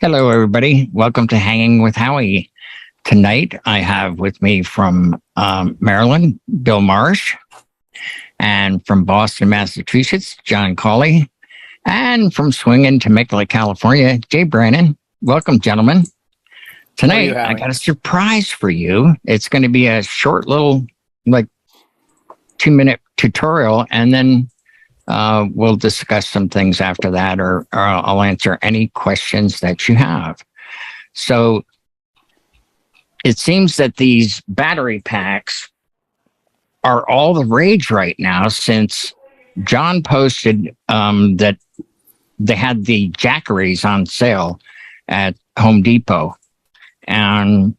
Hello, everybody. Welcome to Hanging with Howie. Tonight, I have with me from Maryland, Bill Marsh, and from Boston, Massachusetts, John Cawley, and from Swinging, Temecula, California, Jay Brannon. Welcome, gentlemen. How are you, Tonight, I Howie? got a surprise for you. It's going to be a short little, like, 2-minute tutorial, and then we'll discuss some things after that, or I'll answer any questions that you have. So it seems that these battery packs are all the rage right now since John posted that they had the Jackeries on sale at Home Depot. And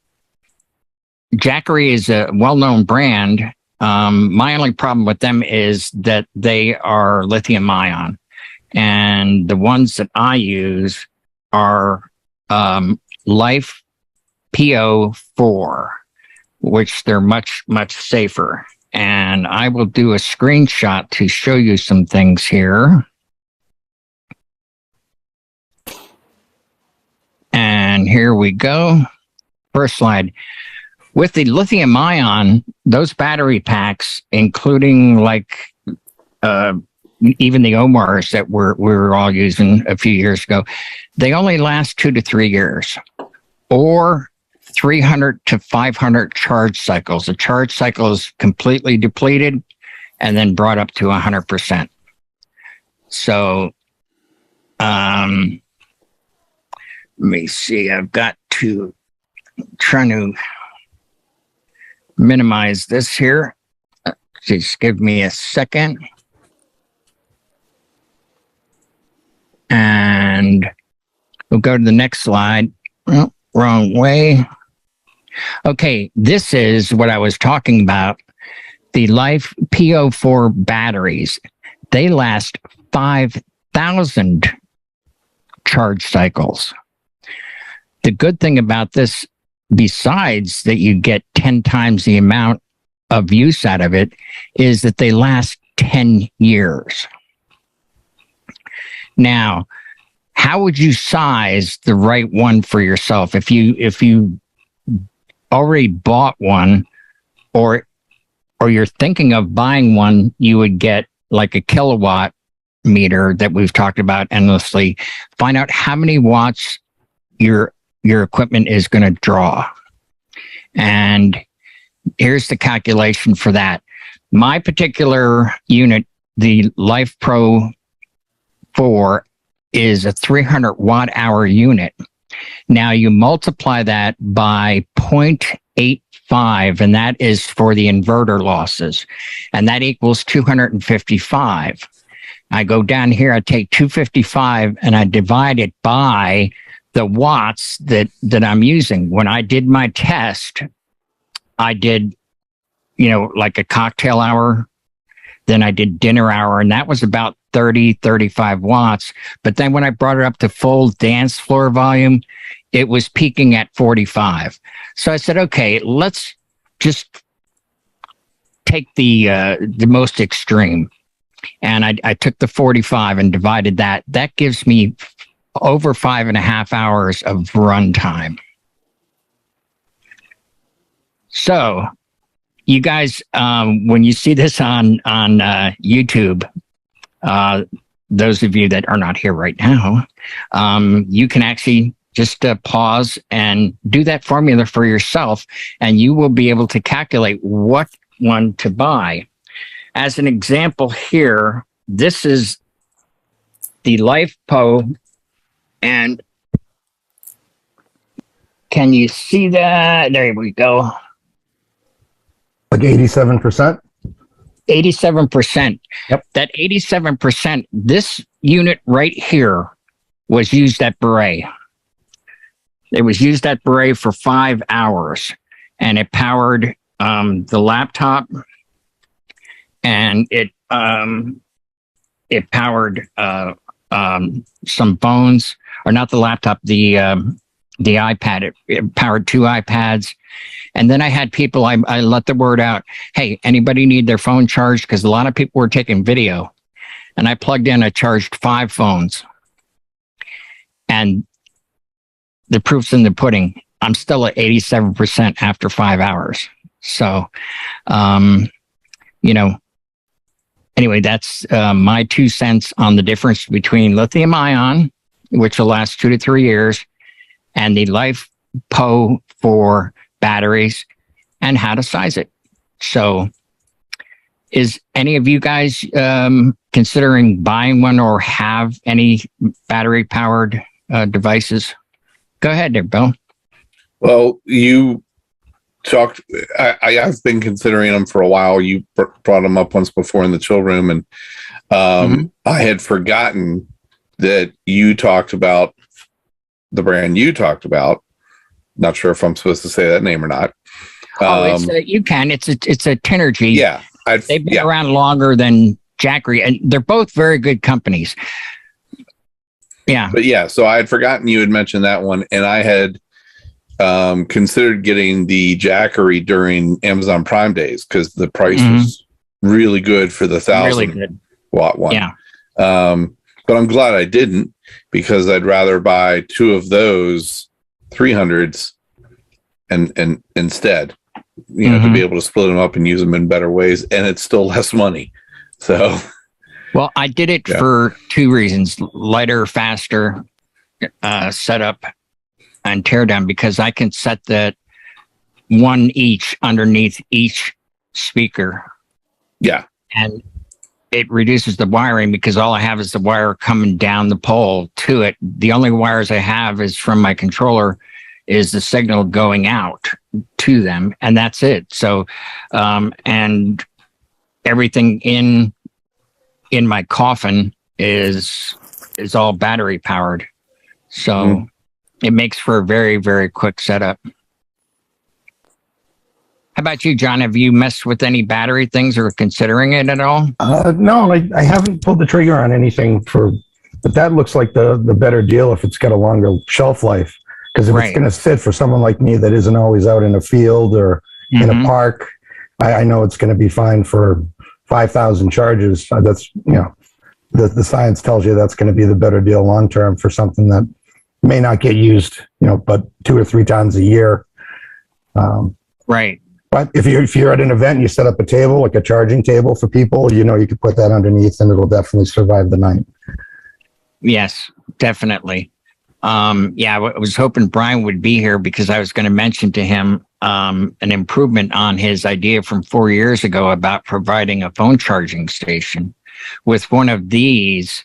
Jackery is a well-known brand. My only problem with them is that they are lithium ion, and the ones that I use are Life PO4, which they're much, much safer. And I will do a screenshot to show you some things here. And here we go. First slide. With the lithium ion, those battery packs, including like even the Omars that we were all using a few years ago, they only last 2 to 3 years, or 300 to 500 charge cycles. A charge cycle is completely depleted and then brought up to 100%. So, let me see. I've got to try to minimize this here. Just give me a second. And we'll go to the next slide. Oh, wrong way. Okay, this is what I was talking about. The Life PO4 batteries. They last 5,000 charge cycles. The good thing about this, besides that you get 10 times the amount of use out of it, is that they last 10 years. Now, how would you size the right one for yourself? If you already bought one, or you're thinking of buying one, you would get like a kilowatt meter that we've talked about endlessly. Find out how many watts your equipment is going to draw. And here's the calculation for that. My particular unit, the Life Pro 4, is a 300 watt hour unit. Now you multiply that by 0.85, and that is for the inverter losses, and that equals 255. I go down here, I take 255 and I divide it by the watts that I'm using. When I did my test, I did, like a cocktail hour, then I did dinner hour, and that was about 30, 35 watts. But then when I brought it up to full dance floor volume, it was peaking at 45. So I said, okay, let's just take the most extreme. And I took the 45 and divided that. That gives me over 5.5 hours of run time. So you guys, when you see this on YouTube, those of you that are not here right now, you can actually just pause and do that formula for yourself, and you will be able to calculate what one to buy. As an example here, this is the Life Pro, and can you see that? There we go. Like 87%? 87%. Yep. That 87%, this unit right here was used at Beret. It was used at Beret for 5 hours, and it powered the laptop, and it powered some phones, or not the laptop, the iPad. It powered 2 iPads. And then I had people, I let the word out, hey, anybody need their phone charged? Because a lot of people were taking video. And I plugged in, I charged 5 phones. And the proof's in the pudding. I'm still at 87% after 5 hours. So, anyway, that's my 2 cents on the difference between lithium ion, which will last 2 to 3 years, and the LiFePO for batteries and how to size it. So is any of you guys considering buying one or have any battery powered devices? Go ahead there, Bill. Well, you talked, I've been considering them for a while. You brought them up once before in the chill room, and I had forgotten that you talked about the brand you talked about. Not sure if I'm supposed to say that name or not. You can. It's a Tenergy. Yeah. They've been around longer than Jackery, and they're both very good companies. Yeah. But yeah, so I had forgotten you had mentioned that one, and I had considered getting the Jackery during Amazon Prime days because the price was really good for the 1,000 watt one. Yeah. But I'm glad I didn't, because I'd rather buy 2 of those 300s and instead, to be able to split them up and use them in better ways, and it's still less money. So, well, I did it for 2 reasons: lighter, faster setup and tear down, because I can set that one each underneath each speaker. Yeah. And it reduces the wiring, because all I have is the wire coming down the pole to it. The only wires I have is from my controller, is the signal going out to them, and that's it. So, and everything in my coffin is all battery powered. So it makes for a very, very quick setup. How about you, John? Have you messed with any battery things or considering it at all? No, I haven't pulled the trigger on anything but that looks like the better deal if it's got a longer shelf life. Because if it's going to sit for someone like me that isn't always out in a field or in a park, I know it's going to be fine for 5,000 charges. That's, the science tells you that's going to be the better deal long term for something that may not get used, but 2 or 3 times a year. Right. But if you're at an event and you set up a table, like a charging table for people, you could put that underneath and it'll definitely survive the night. Yes, definitely. I was hoping Brian would be here, because I was going to mention to him an improvement on his idea from 4 years ago about providing a phone charging station. With one of these,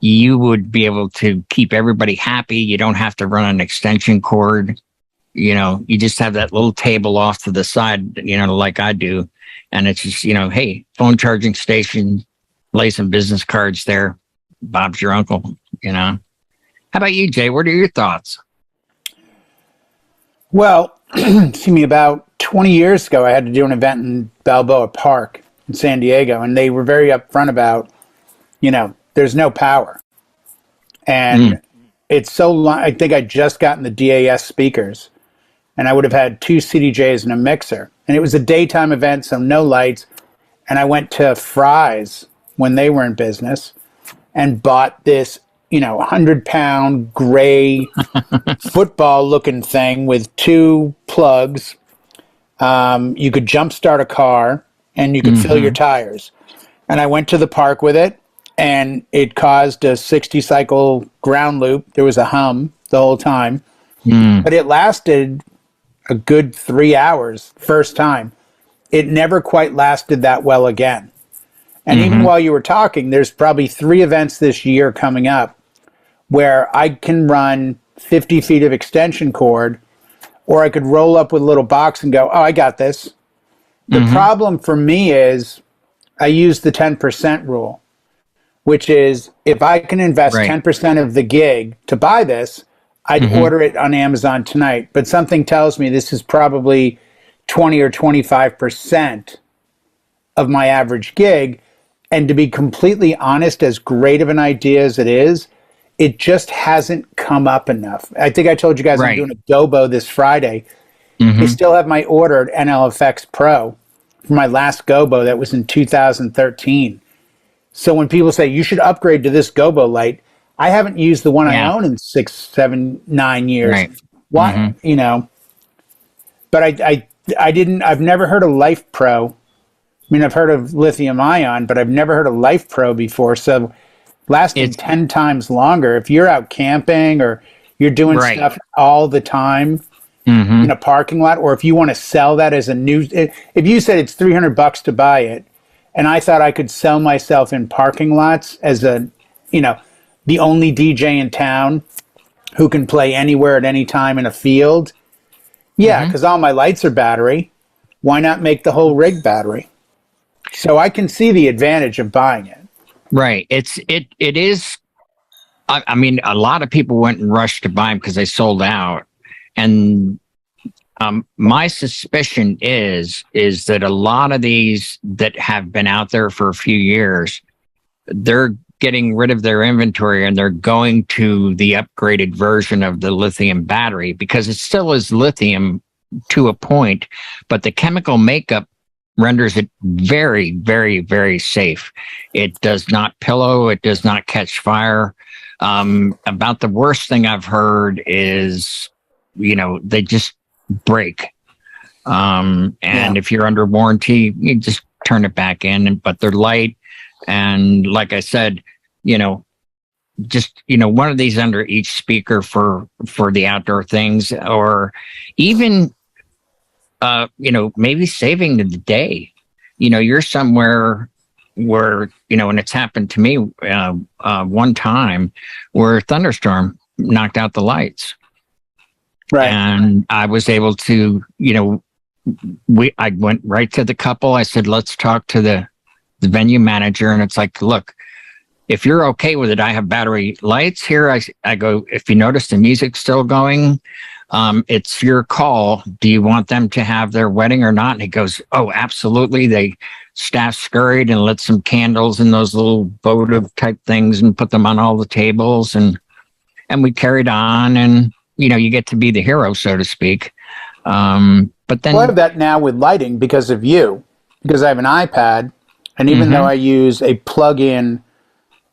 you would be able to keep everybody happy. You don't have to run an extension cord. You just have that little table off to the side, like I do. And it's just, hey, phone charging station, lay some business cards there. Bob's your uncle, How about you, Jay? What are your thoughts? Well, about 20 years ago, I had to do an event in Balboa Park in San Diego, and they were very upfront about, there's no power. And it's so long. I think I just gotten the DAS speakers, and I would have had 2 CDJs and a mixer. And it was a daytime event, so no lights. And I went to Fry's when they were in business and bought this 100-pound gray football-looking thing with 2 plugs. You could jump-start a car, and you could fill your tires. And I went to the park with it, and it caused a 60-cycle ground loop. There was a hum the whole time. But it lasted a good 3 hours first time. It never quite lasted that well again. And even while you were talking, there's probably 3 events this year coming up where I can run 50 feet of extension cord, or I could roll up with a little box and go, oh, I got this. The problem for me is I use the 10% rule, which is if I can invest 10% of the gig to buy this, I'd order it on Amazon tonight. But something tells me this is probably 20 or 25% of my average gig. And to be completely honest, as great of an idea as it is, it just hasn't come up enough. I think I told you guys I'm doing a Gobo this Friday. I still have my ordered NLFX Pro for my last Gobo that was in 2013. So when people say you should upgrade to this Gobo light, I haven't used the one I Yeah. own in 6, 7, 9 years. Right. Why, Mhm. you know, but I didn't, I've never heard of Life Pro. I mean, I've heard of lithium ion, but I've never heard of Life Pro before. So lasting It's 10 times longer. If you're out camping or you're doing right. stuff all the time in Hmm. a parking lot, or if you want to sell that as a new, if you said it's $300 to buy it, and I thought I could sell myself in parking lots as a, you know, the only DJ in town who can play anywhere at any time in a field. Yeah, Hmm. because all my lights are battery. Why not make the whole rig battery? So I can see the advantage of buying it. Right. It is. I mean, a lot of people went and rushed to buy them because they sold out. And my suspicion is that a lot of these that have been out there for a few years, they're getting rid of their inventory and they're going to the upgraded version of the lithium battery because it still is lithium to a point, but the chemical makeup renders it very, very, very safe. It does not pillow. It does not catch fire. About the worst thing I've heard is, they just break. And if you're under warranty, you just turn it back in, but they're light. And like I said, one of these under each speaker for the outdoor things, or even, maybe saving the day. You're somewhere where, and it's happened to me one time where a thunderstorm knocked out the lights. Right. And I was able to, I went right to the couple. I said, let's talk to the venue manager. And it's like, look, if you're okay with it, I have battery lights here. I go, if you notice the music's still going, it's your call. Do you want them to have their wedding or not? And he goes, oh, absolutely. Staff scurried and lit some candles in those little votive type things and put them on all the tables. And we carried on, and, you get to be the hero, so to speak. But then, well, I have that now with lighting because of you, because I have an iPad. And even though I use a plug-in,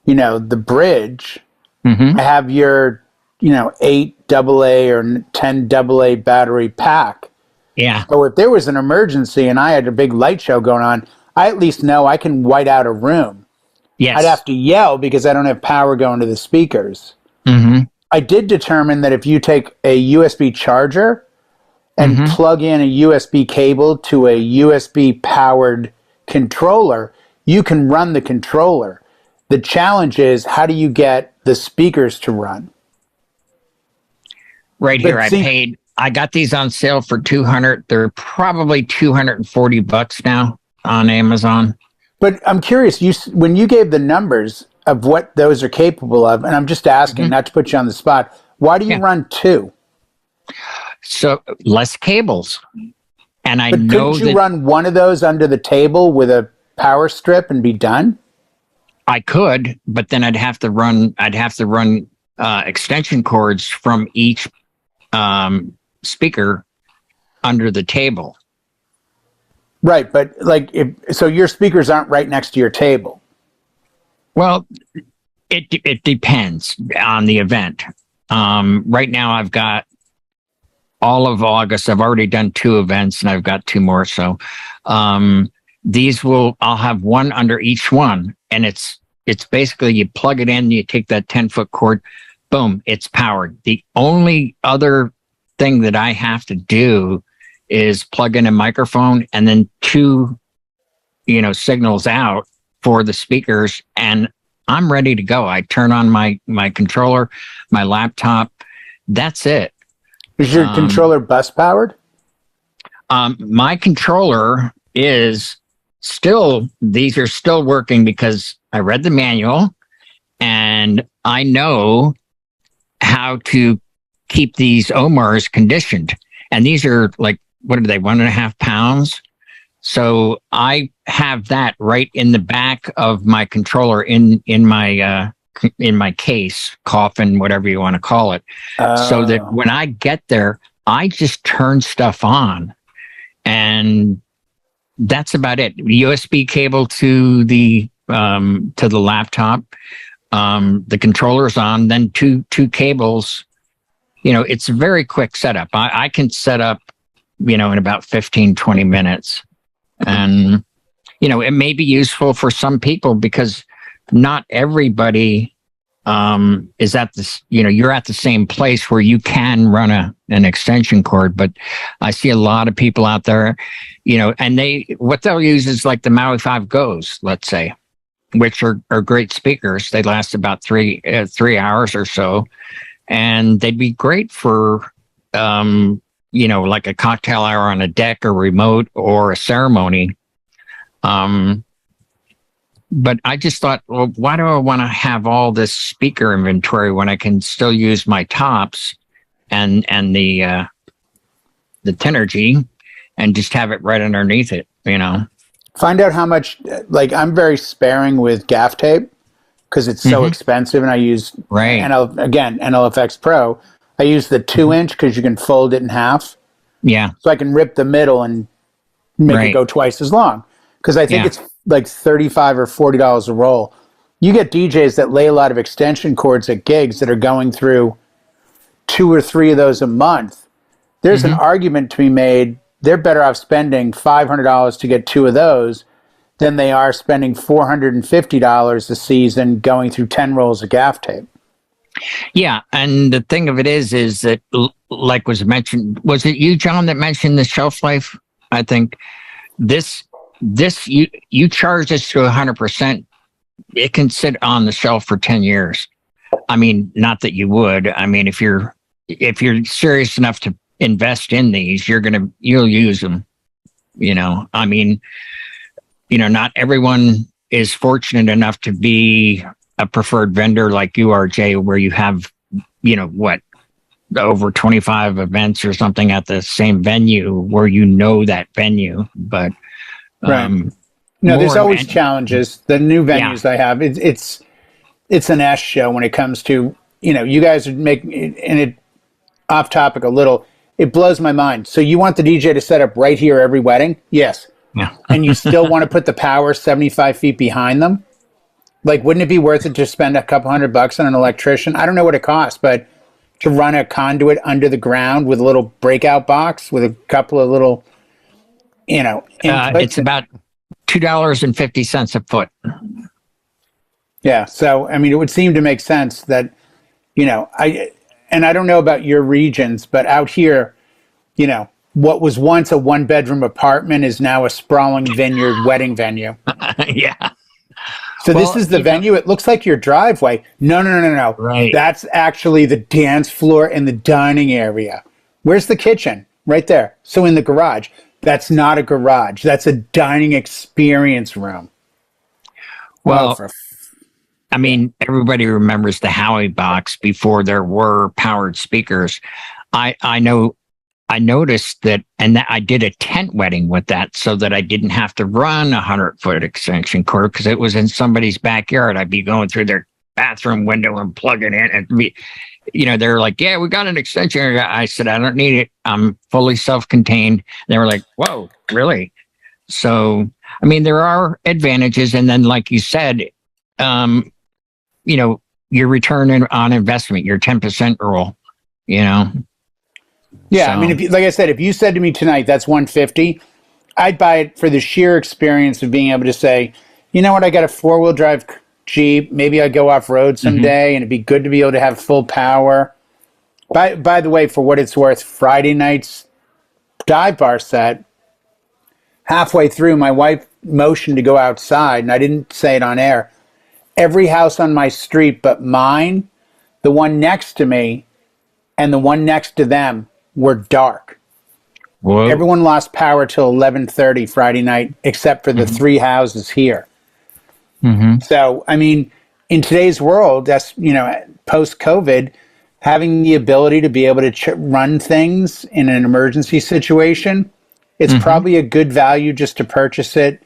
the bridge, I have your, 8 AA or 10 AA battery pack. yeah, So if there was an emergency and I had a big light show going on, I at least know I can white out a room. yes, I'd have to yell because I don't have power going to the speakers. I did determine that if you take a USB charger and plug in a USB cable to a USB powered controller, you can run the controller. The challenge is, how do you get the speakers to run? right here. I got these on sale for 200. They're probably $240 now on Amazon. But I'm curious, when you gave the numbers of what those are capable of, and I'm just asking, not to put you on the spot, why do you run 2? So less cables. And I But know couldn't you run one of those under the table with a power strip and be done? I could, but then I'd have to run extension cords from each speaker under the table. Right, but so your speakers aren't right next to your table. Well, it depends on the event. Right now, I've got all of August. I've already done 2 events, and I've got 2 more. So I'll have one under each one, and it's basically you plug it in, you take that 10-foot cord, boom, it's powered. The only other thing that I have to do is plug in a microphone and then 2, signals out for the speakers, and I'm ready to go. I turn on my controller, my laptop. That's it. Is your controller bus powered? My controller is these are still working because I read the manual and I know how to keep these Omars conditioned. And these are like, what are they, 1.5 pounds? So I have that right in the back of my controller in my case, coffin, whatever you want to call it. So that when I get there, I just turn stuff on, and that's about it. USB cable to the laptop. The controller's on, then two cables. It's a very quick setup. I can set up, in about 15, 20 minutes. And, it may be useful for some people because not everybody is at this, you're at the same place where you can run an extension cord. But I see a lot of people out there, and what they'll use is like the Maui 5 Go's, let's say, which are great speakers. They last about 3 hours or so. And they'd be great for, like a cocktail hour on a deck or remote or a ceremony. But I just thought, well, why do I want to have all this speaker inventory when I can still use my tops and the Tenergy and just have it right underneath it, Find out how much, I'm very sparing with gaff tape because it's so expensive, and I use NLFX Pro. I use the 2-inch because you can fold it in half. Yeah. So I can rip the middle and make it go twice as long. Because I think it's like $35 or $40 a roll. You get DJs that lay a lot of extension cords at gigs that are going through 2 or 3 of those a month. There's an argument to be made. They're better off spending $500 to get 2 of those than they are spending $450 a season going through 10 rolls of gaff tape. Yeah, and the thing of it is that, like was mentioned, was it you, John, that mentioned the shelf life? I think this you charge this to 100%. It can sit on the shelf for 10 years. I mean, not that you would. I mean, if you're serious enough to invest in these, you'll use them. I mean, not everyone is fortunate enough to be a preferred vendor like you are, Jay, where you have, over 25 events or something at the same venue where that venue. But no, there's always challenges. The new venues I have, it's an S show when it comes to, you guys would make, and it off topic a little, it blows my mind. So you want the DJ to set up right here every wedding? Yes. Yeah. And you still want to put the power 75 feet behind them? Wouldn't it be worth it to spend a couple $100 on an electrician? I don't know what it costs, but to run a conduit under the ground with a little breakout box with a couple of little, it's about $2.50 a foot. Yeah. So, I mean, it would seem to make sense that, I don't know about your regions, but out here, what was once a 1-bedroom apartment is now a sprawling vineyard wedding venue. Yeah. So this is the venue. It looks like your driveway. No. Right. That's actually the dance floor and the dining area. Where's the kitchen? Right there. So in the garage. That's not a garage. That's a dining experience room. Well, I mean, everybody remembers the Howie box before there were powered speakers. I noticed that, and that I did a tent wedding with that so that I didn't have to run 100-foot extension cord because it was in somebody's backyard. I'd be going through their bathroom window and plugging in, and they're like, "Yeah, we got an extension." I said, "I don't need it. I'm fully self-contained." They were like, "Whoa, really?" So, I mean, there are advantages, and then, like you said, your return on investment, your 10% rule, Yeah, so. I mean, like I said, if you said to me tonight, that's $150, I'd buy it for the sheer experience of being able to say, you know what, I got a 4-wheel drive Jeep. Maybe I go off road someday, and it'd be good to be able to have full power. By the way, for what it's worth, Friday night's dive bar set, halfway through, my wife motioned to go outside, and I didn't say it on air. Every house on my street but mine, the one next to me, and the one next to them were dark. Whoa. Everyone lost power till 11:30 Friday night, except for the 3 houses here. So, I mean, in today's world, that's, post-COVID, having the ability to be able to run things in an emergency situation, it's probably a good value just to purchase it,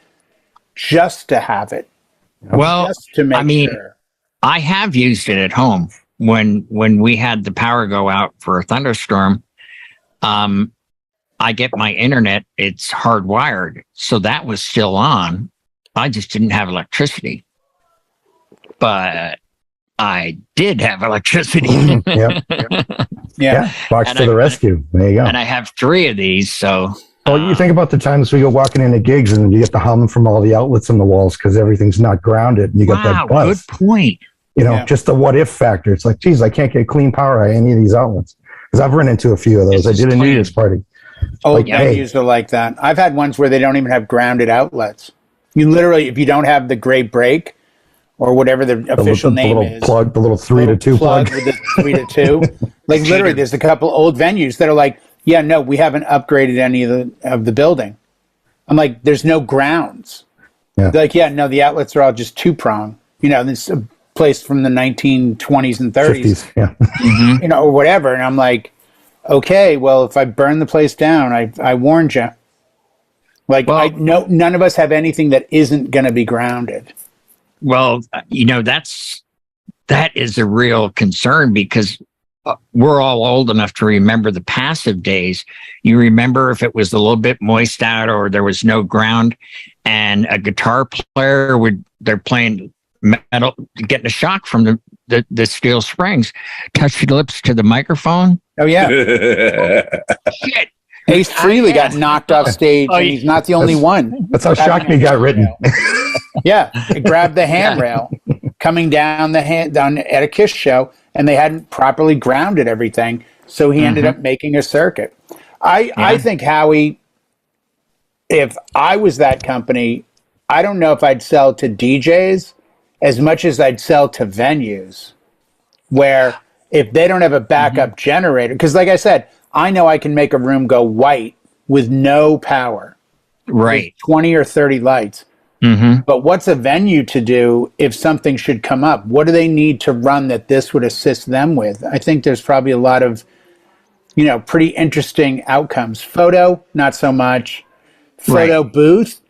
just to have it. Well, just to make sure. I have used it at home when we had the power go out for a thunderstorm. I get my internet, it's hardwired. So that was still on. I just didn't have electricity. But I did have electricity. Yep. Yeah. Fox And to the rescue. There you go. And I have 3 of these. So, Well, you think about the times we go walking into gigs and you get the hum from all the outlets on the walls because everything's not grounded. And you got that buzz. Good point. You know, just the what if factor. It's like, geez, I can't get clean power at any of these outlets. Because I've run into a few of those. I did a New Year's party. Old venues are like that. I've had ones where they don't even have grounded outlets. You literally, if you don't have the great break or whatever the official name is, plug, the little 3 to 2 plug with the 3 to 2. Like literally, there's a couple old venues that are like, yeah, no, we haven't upgraded any of the building. I'm like, there's no grounds. Yeah. They're like, yeah, no, the outlets are all just 2-prong. You know, this is a place from the 1920s and 30s, 50s, yeah. you know, or whatever. And I'm like, okay, well, if I burn the place down, I warned you. Like, none of us have anything that isn't going to be grounded. Well, you know, that is a real concern because we're all old enough to remember the passive days. You remember if it was a little bit moist out or there was no ground and a guitar player they're playing metal, getting a shock from the steel springs, touch your lips to the microphone. Oh, yeah. Shit. Ace Frehley got knocked off stage, and he's not the only one. That's how Shock Me got written. Yeah, he grabbed the handrail coming down down at a Kiss show, and they hadn't properly grounded everything, so he ended up making a circuit. I think, Howie, if I was that company, I don't know if I'd sell to DJs as much as I'd sell to venues, where if they don't have a backup generator, because like I said, I know I can make a room go white with no power. Right. 20 or 30 lights. But what's a venue to do if something should come up? What do they need to run that this would assist them with? I think there's probably a lot of, you know, pretty interesting outcomes. Photo, not so much. Photo booth,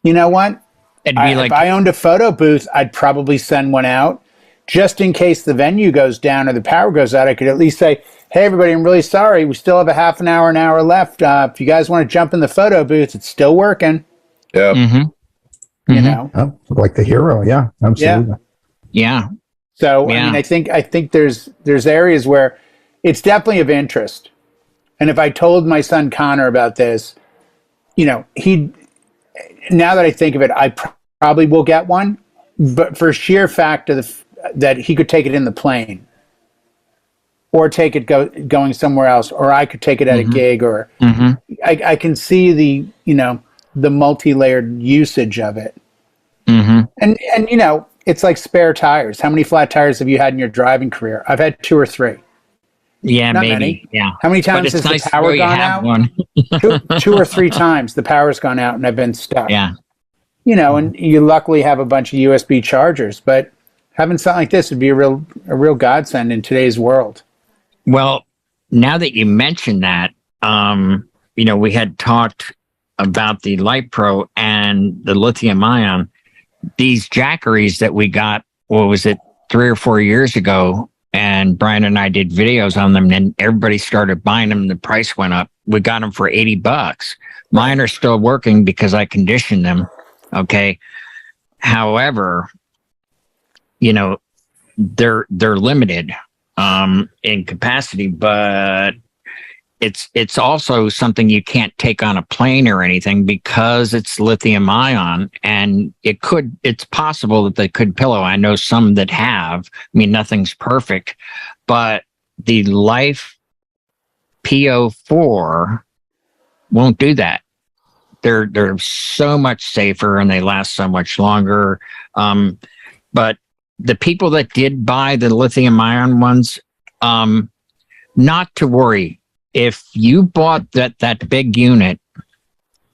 you know what? It'd be if I owned a photo booth, I'd probably send one out. Just in case the venue goes down or the power goes out, I could at least say, hey, everybody, I'm really sorry. We still have a half an hour left. If you guys want to jump in the photo booth, it's still working. Yeah. You know? Oh, like the hero. Yeah, absolutely. Yeah. So, I mean, I think there's areas where it's definitely of interest. And if I told my son Connor about this, you know, now that I think of it, I probably will get one, but for sheer fact of that he could take it in the plane or take it going somewhere else, or I could take it at a gig, or I can see the multi-layered usage of it. And you know, it's like spare tires. How many flat tires have you had in your driving career? I've had 2 or 3. Yeah, Not maybe. many. Yeah. How many times has nice the power gone out? One. 2 or 3 times the power's gone out and I've been stuck. Yeah. You know, and you luckily have a bunch of USB chargers, but having something like this would be a real godsend in today's world. Well, now that you mention that, you know, we had talked about the Light Pro and the lithium ion, these jackeries that we got, what was it, 3 or 4 years ago? And Brian and I did videos on them, and then everybody started buying them. And the price went up. We got them for $80. Mine are still working because I conditioned them. Okay. However, you know, they're limited in capacity, but it's also something you can't take on a plane or anything because it's lithium ion, and it's possible that they could pillow. I know some that have. I mean, nothing's perfect, but the Life PO4 won't do that. They're so much safer and they last so much longer. But the people that did buy the lithium ion ones, not to worry. If you bought that big unit,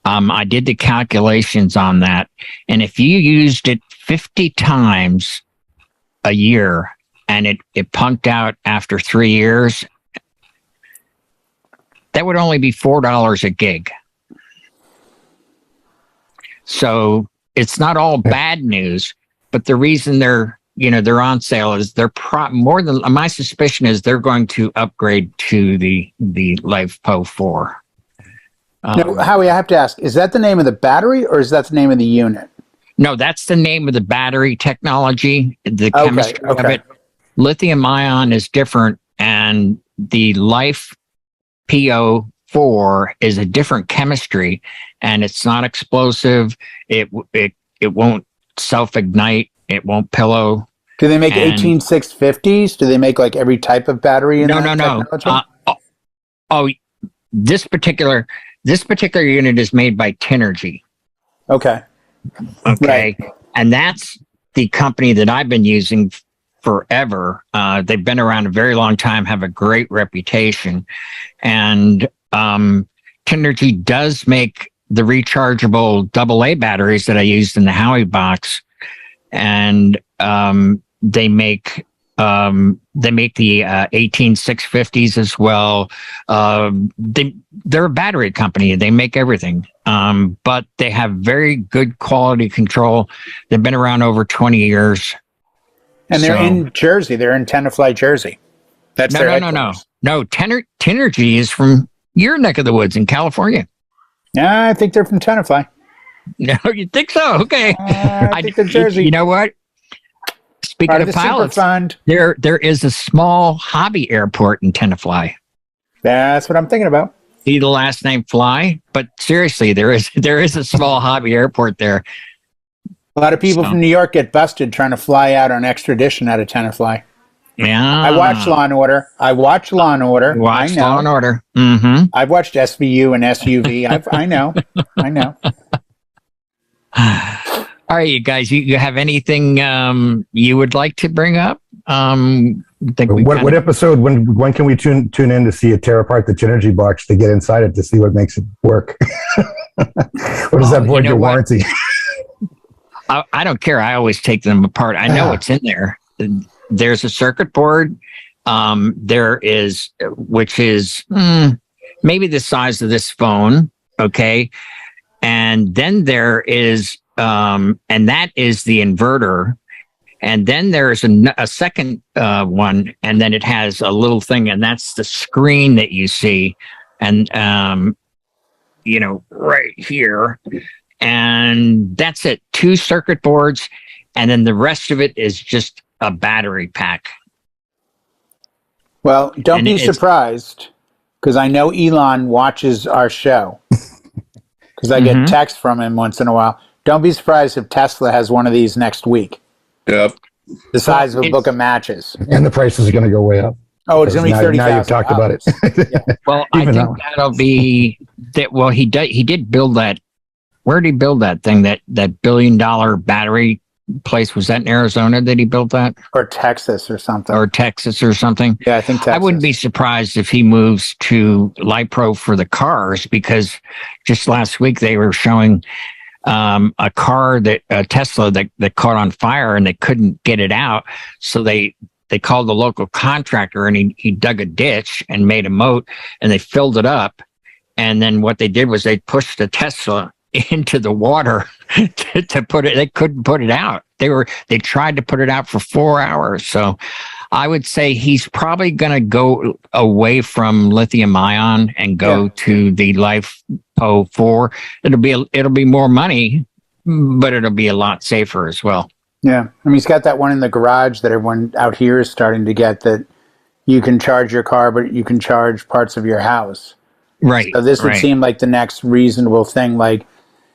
I did the calculations on that, and if you used it 50 times a year and it punked out after 3 years, that would only be $4 a gig. So it's not all bad news, but the reason they're on sale is more than my suspicion is they're going to upgrade to the Life Pro 4. Now, Howie, I have to ask, is that the name of the battery or is that the name of the unit? No, that's the name of the battery technology, the chemistry of it. Lithium ion is different, and the Life PO4 is a different chemistry, and it's not explosive. It won't self-ignite. It won't pillow. Do they make 18650s? Do they make like every type of battery in No. This particular unit is made by Tenergy. Okay. Right. And that's the company that I've been using forever. They've been around a very long time, have a great reputation. And Tenergy does make the rechargeable AA batteries that I used in the Howie box. And they make the 18650s as well. They're a battery company. They make everything, but they have very good quality control. They've been around over 20 years. And they're in Jersey. They're in Tenafly, Jersey. That's no. Tenergy is from your neck of the woods in California. Yeah, I think they're from Tenafly. No, you think so? Okay. I think they're Jersey. You know what? Speaking of pilots, there is a small hobby airport in Tenafly. That's what I'm thinking about. See the last name Fly, but seriously, there is a small hobby airport there. A lot of people from New York get busted trying to fly out on extradition out of Tenafly. Yeah, I watch Law and Order. Watch Law and Order. Mm-hmm. I've watched SVU and SUV. I know. All right, you guys, you have anything you would like to bring up? What episode, when can we tune in to see it tear apart the Tenergy box to get inside it to see what makes it work? Or does that void your warranty? I don't care. I always take them apart. I know what's in there. There's a circuit board. There is, which is maybe the size of this phone. Okay. And then there is, and that is the inverter. And then there's a second one, and then it has a little thing, and that's the screen that you see. And, right here. And that's it. 2 circuit boards. And then the rest of it is just a battery pack. Well, don't be surprised, because I know Elon watches our show, because I get text from him once in a while. Don't be surprised if Tesla has one of these next week. Yep. The size of a book of matches. And the prices are going to go way up. Oh, it's going to be $30,000. Now you've talked about it. Yeah. Well, I think that'll be that. Well, he did build that. Where did he build that thing? That $1 billion battery place, was that in Arizona that he built that? Or Texas or something. Yeah, I think Texas. I wouldn't be surprised if he moves to LiPro for the cars, because just last week they were showing a car a Tesla that caught on fire, and they couldn't get it out. So they called the local contractor, and he dug a ditch and made a moat, and they filled it up. And then what they did was they pushed the Tesla into the water to put it. They couldn't put it out. They tried to put it out for 4 hours. So I would say he's probably going to go away from lithium ion and go to the LiPo 4. It'll be more money, but it'll be a lot safer as well. Yeah. I mean, he's got that one in the garage that everyone out here is starting to get, that you can charge your car, but you can charge parts of your house. Right. So this would seem like the next reasonable thing, like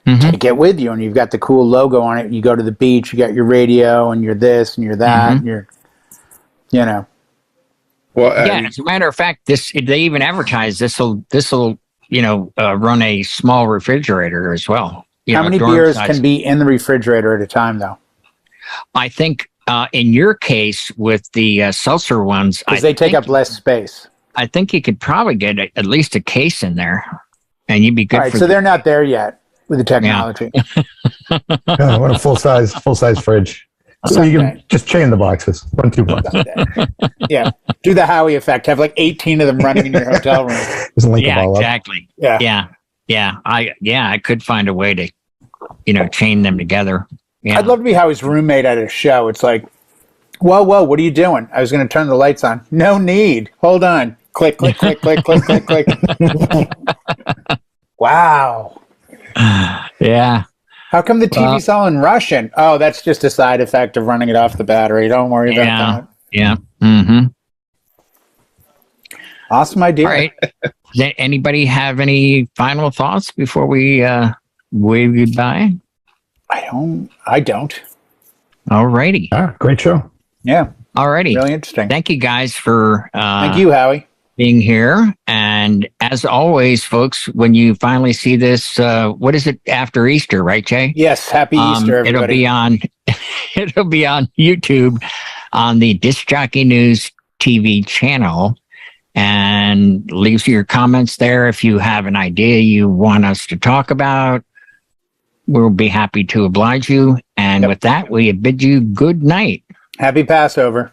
take it with you, and you've got the cool logo on it. You go to the beach, you got your radio, and you're this, and you're that, and you're, Well, as a matter of fact, they even advertise this'll run a small refrigerator as well. How many beers can be in the refrigerator at a time, though? I think in your case with the seltzer ones, because they take up less space. I think you could probably get at least a case in there, and you'd be good. All right, so they're not there yet with the technology. I want a full size fridge. So you can just chain the boxes. 1, 2, 1. Yeah. Do the Howie effect. Have like 18 of them running in your hotel room. Just link them all exactly. Up. Yeah. I could find a way to, chain them together. Yeah. I'd love to be Howie's roommate at a show. It's like, whoa, what are you doing? I was going to turn the lights on. No need. Hold on. Click, click, click, click, click, click, click. Wow. Yeah. How come the TV's all in Russian? Oh, that's just a side effect of running it off the battery. Don't worry about that. Yeah. Mm-hmm. Awesome idea. All right. Does anybody have any final thoughts before we wave goodbye? I don't. All righty. Great show. Yeah. All righty. Really interesting. Thank you guys for Thank you, Howie. being here. And as always, folks, when you finally see this, what is it after Easter, right, Jay? Yes. Happy Easter, everybody. It'll be on YouTube on the Disc Jockey News TV channel. And leave your comments there if you have an idea you want us to talk about. We'll be happy to oblige you. And with that, we bid you good night. Happy Passover.